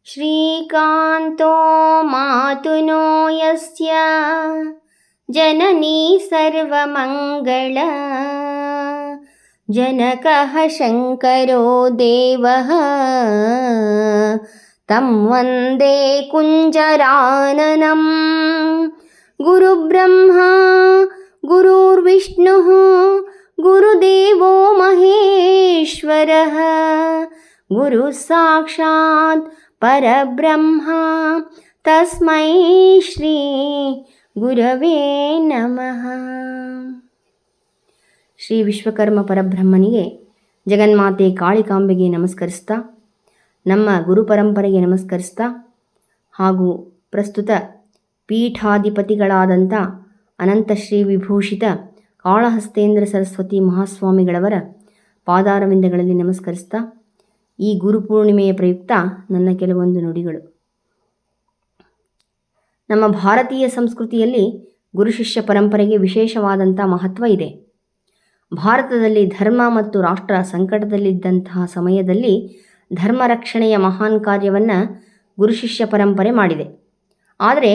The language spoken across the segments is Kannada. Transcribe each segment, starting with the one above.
ಶ್ರೀಕಾಂತೋ ಮಾತುನೋ ಯಸ್ಯ ಜನನೀ ಸರ್ವಮಂಗಳ ಜನಕಃ ಶಂಕರೋ ದೇವಃ ತಂ ವಂದೇ ಕುಂಜರಾನನಂ. ಗುರುಬ್ರಹ್ಮ ಗುರುರ್ವಿಷ್ಣುಃ ಗುರುದೇವೋ ಮಹೇಶ್ವರಃ ಗುರು ಸಾಕ್ಷಾತ್ ಪರಬ್ರಹ್ಮ ತಸ್ಮೈ ಶ್ರೀ ಗುರವೇ ನಮಃ. ಶ್ರೀ ವಿಶ್ವಕರ್ಮ ಪರಬ್ರಹ್ಮನಿಗೆ ಜಗನ್ಮಾತೆ ಕಾಳಿಕಾಂಬೆಗೆ ನಮಸ್ಕರಿಸ್ತಾ, ನಮ್ಮ ಗುರು ಪರಂಪರೆಗೆ ನಮಸ್ಕರಿಸ್ತಾ, ಹಾಗೂ ಪ್ರಸ್ತುತ ಪೀಠಾಧಿಪತಿಗಳಾದಂಥ ಅನಂತ ಶ್ರೀ ವಿಭೂಷಿತ ಕಾಳಹಸ್ತೇಂದ್ರ ಸರಸ್ವತಿ ಮಹಾಸ್ವಾಮಿಗಳವರ ಪಾದಾರವಿಂದಗಳಲ್ಲಿ ನಮಸ್ಕರಿಸ್ತಾ, ಈ ಗುರುಪೂರ್ಣಿಮೆಯ ಪ್ರಯುಕ್ತ ನನ್ನ ಕೆಲವೊಂದು ನುಡಿಗಳು. ನಮ್ಮ ಭಾರತೀಯ ಸಂಸ್ಕೃತಿಯಲ್ಲಿ ಗುರು ಶಿಷ್ಯ ಪರಂಪರೆಗೆ ವಿಶೇಷವಾದಂಥ ಮಹತ್ವ ಇದೆ. ಭಾರತದಲ್ಲಿ ಧರ್ಮ ಮತ್ತು ರಾಷ್ಟ್ರ ಸಂಕಟದಲ್ಲಿದ್ದಂತಹ ಸಮಯದಲ್ಲಿ ಧರ್ಮ ರಕ್ಷಣೆಯ ಮಹಾನ್ ಕಾರ್ಯವನ್ನು ಗುರು ಶಿಷ್ಯ ಪರಂಪರೆ ಮಾಡಿದೆ. ಆದರೆ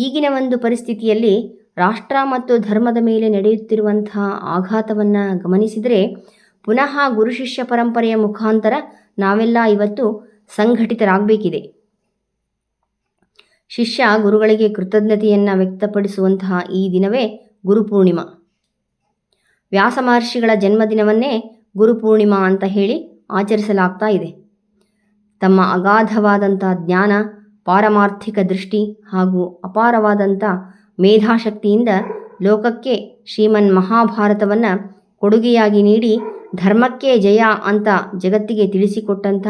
ಈಗಿನ ಒಂದು ಪರಿಸ್ಥಿತಿಯಲ್ಲಿ ರಾಷ್ಟ್ರ ಮತ್ತು ಧರ್ಮದ ಮೇಲೆ ನಡೆಯುತ್ತಿರುವಂತಹ ಆಘಾತವನ್ನು ಗಮನಿಸಿದರೆ ಪುನಃ ಗುರು ಶಿಷ್ಯ ಪರಂಪರೆಯ ಮುಖಾಂತರ ನಾವೆಲ್ಲ ಇವತ್ತು ಸಂಘಟಿತರಾಗಬೇಕಿದೆ. ಶಿಷ್ಯ ಗುರುಗಳಿಗೆ ಕೃತಜ್ಞತೆಯನ್ನು ವ್ಯಕ್ತಪಡಿಸುವಂತಹ ಈ ದಿನವೇ ಗುರುಪೂರ್ಣಿಮಾ. ವ್ಯಾಸ ಮಹರ್ಷಿಗಳ ಜನ್ಮದಿನವನ್ನೇ ಗುರುಪೂರ್ಣಿಮಾ ಅಂತ ಹೇಳಿ ಆಚರಿಸಲಾಗ್ತಾ ಇದೆ. ತಮ್ಮ ಅಗಾಧವಾದಂಥ ಜ್ಞಾನ, ಪಾರಮಾರ್ಥಿಕ ದೃಷ್ಟಿ ಹಾಗೂ ಅಪಾರವಾದಂಥ ಮೇಧಾಶಕ್ತಿಯಿಂದ ಲೋಕಕ್ಕೆ ಶ್ರೀಮನ್ ಮಹಾಭಾರತವನ್ನು ಕೊಡುಗೆಯಾಗಿ ನೀಡಿ ಧರ್ಮಕ್ಕೆ ಜಯ ಅಂತ ಜಗತ್ತಿಗೆ ತಿಳಿಸಿಕೊಟ್ಟಂಥ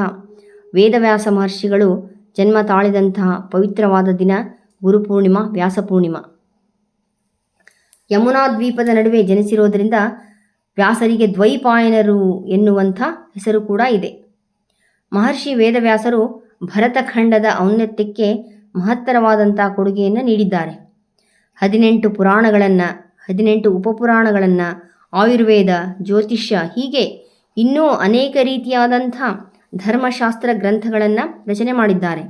ವೇದವ್ಯಾಸ ಮಹರ್ಷಿಗಳು ಜನ್ಮ ತಾಳಿದಂತಹ ಪವಿತ್ರವಾದ ದಿನ ಗುರುಪೂರ್ಣಿಮಾ, ವ್ಯಾಸಪೂರ್ಣಿಮಾ. ಯಮುನಾ ದ್ವೀಪದ ನಡುವೆ ಜನಿಸಿರೋದರಿಂದ ವ್ಯಾಸರಿಗೆ ದ್ವೈಪಾಯನರು ಎನ್ನುವಂಥ ಹೆಸರು ಕೂಡ ಇದೆ. ಮಹರ್ಷಿ ವೇದವ್ಯಾಸರು ಭರತಖಂಡದ ಔನ್ನತ್ಯಕ್ಕೆ ಮಹತ್ತರವಾದಂಥ ಕೊಡುಗೆಯನ್ನು ನೀಡಿದ್ದಾರೆ. 18 ಪುರಾಣಗಳನ್ನು, 18 ಉಪಪುರಾಣಗಳನ್ನು, ಆಯುರ್ವೇದ, ಜ್ಯೋತಿಷ್ಯ, ಹೀಗೆ ಇನ್ನೂ ಅನೇಕ ರೀತಿಯಾದಂಥ ಧರ್ಮಶಾಸ್ತ್ರ ಗ್ರಂಥಗಳನ್ನು ರಚನೆ ಮಾಡಿದ್ದಾರೆ.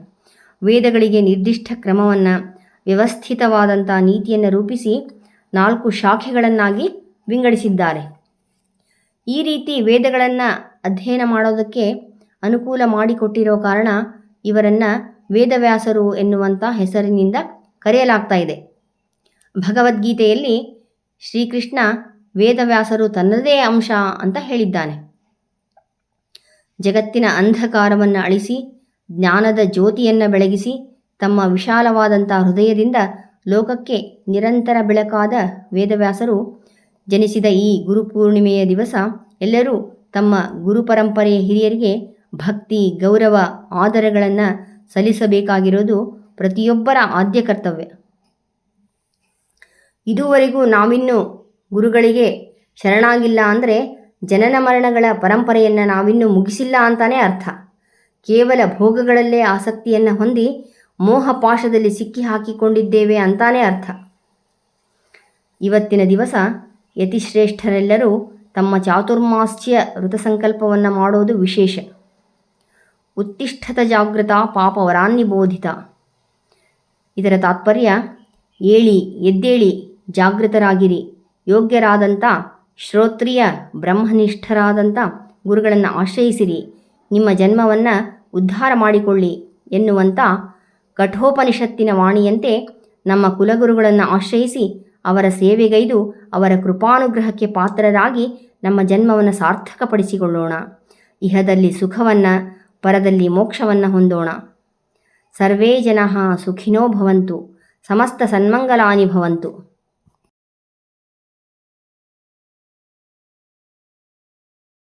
ವೇದಗಳಿಗೆ ನಿರ್ದಿಷ್ಟ ಕ್ರಮವನ್ನು, ವ್ಯವಸ್ಥಿತವಾದಂಥ ನೀತಿಯನ್ನು ರೂಪಿಸಿ 4 ಶಾಖೆಗಳನ್ನಾಗಿ ವಿಂಗಡಿಸಿದ್ದಾರೆ. ಈ ರೀತಿ ವೇದಗಳನ್ನು ಅಧ್ಯಯನ ಮಾಡೋದಕ್ಕೆ ಅನುಕೂಲ ಮಾಡಿಕೊಟ್ಟಿರೋ ಕಾರಣ ಇವರನ್ನು ವೇದವ್ಯಾಸರು ಎನ್ನುವಂಥ ಹೆಸರಿನಿಂದ ಕರೆಯಲಾಗ್ತಾ ಇದೆ. ಭಗವದ್ಗೀತೆಯಲ್ಲಿ ಶ್ರೀಕೃಷ್ಣ ವೇದವ್ಯಾಸರು ತನ್ನದೇ ಅಂಶ ಅಂತ ಹೇಳಿದ್ದಾನೆ. ಜಗತ್ತಿನ ಅಂಧಕಾರವನ್ನು ಅಳಿಸಿ ಜ್ಞಾನದ ಜ್ಯೋತಿಯನ್ನು ಬೆಳಗಿಸಿ ತಮ್ಮ ವಿಶಾಲವಾದಂಥ ಹೃದಯದಿಂದ ಲೋಕಕ್ಕೆ ನಿರಂತರ ಬೆಳಕಾದ ವೇದವ್ಯಾಸರು ಜನಿಸಿದ ಈ ಗುರುಪೂರ್ಣಿಮೆಯ ದಿವಸ ಎಲ್ಲರೂ ತಮ್ಮ ಗುರುಪರಂಪರೆಯ ಹಿರಿಯರಿಗೆ ಭಕ್ತಿ, ಗೌರವ, ಆದರಗಳನ್ನು ಸಲ್ಲಿಸಬೇಕಾಗಿರೋದು ಪ್ರತಿಯೊಬ್ಬರ ಆದ್ಯ ಕರ್ತವ್ಯ. ಇದುವರೆಗೂ ನಾವಿನ್ನೂ ಗುರುಗಳಿಗೆ ಶರಣಾಗಿಲ್ಲ ಅಂದರೆ ಜನನ ಮರಣಗಳ ಪರಂಪರೆಯನ್ನು ನಾವಿನ್ನೂ ಮುಗಿಸಿಲ್ಲ ಅಂತಾನೇ ಅರ್ಥ. ಕೇವಲ ಭೋಗಗಳಲ್ಲೇ ಆಸಕ್ತಿಯನ್ನು ಹೊಂದಿ ಮೋಹಪಾಶದಲ್ಲಿ ಸಿಕ್ಕಿ ಹಾಕಿಕೊಂಡಿದ್ದೇವೆ ಅಂತಾನೇ ಅರ್ಥ. ಇವತ್ತಿನ ದಿವಸ ಯತಿಶ್ರೇಷ್ಠರೆಲ್ಲರೂ ತಮ್ಮ ಚಾತುರ್ಮಾಸ್ಯ ಋತಸಂಕಲ್ಪವನ್ನು ಮಾಡೋದು ವಿಶೇಷ. ಉತ್ತಿಷ್ಠತ ಜಾಗೃತ ಪಾಪವರಾನ್ನಿಬೋಧಿತ. ಇದರ ತಾತ್ಪರ್ಯ, ಏಳಿ, ಎದ್ದೇಳಿ, ಜಾಗೃತರಾಗಿರಿ, ಯೋಗ್ಯರಾದಂಥ ಶ್ರೋತ್ರಿಯ ಬ್ರಹ್ಮನಿಷ್ಠರಾದಂಥ ಗುರುಗಳನ್ನು ಆಶ್ರಯಿಸಿರಿ, ನಿಮ್ಮ ಜನ್ಮವನ್ನು ಉದ್ಧಾರ ಮಾಡಿಕೊಳ್ಳಿ ಎನ್ನುವಂಥ ಕಠೋಪನಿಷತ್ತಿನ ವಾಣಿಯಂತೆ ನಮ್ಮ ಕುಲಗುರುಗಳನ್ನು ಆಶ್ರಯಿಸಿ ಅವರ ಸೇವೆಗೈದು ಅವರ ಕೃಪಾನುಗ್ರಹಕ್ಕೆ ಪಾತ್ರರಾಗಿ ನಮ್ಮ ಜನ್ಮವನ್ನು ಸಾರ್ಥಕಪಡಿಸಿಕೊಳ್ಳೋಣ. ಇಹದಲ್ಲಿ ಸುಖವನ್ನು, ಪರದಲ್ಲಿ ಮೋಕ್ಷವನ್ನು ಹೊಂದೋಣ. ಸರ್ವೇ ಜನಃ ಸುಖಿನೋ ಭವಂತು, ಸಮಸ್ತ ಸನ್ಮಂಗಲಾನಿ ಭವಂತು.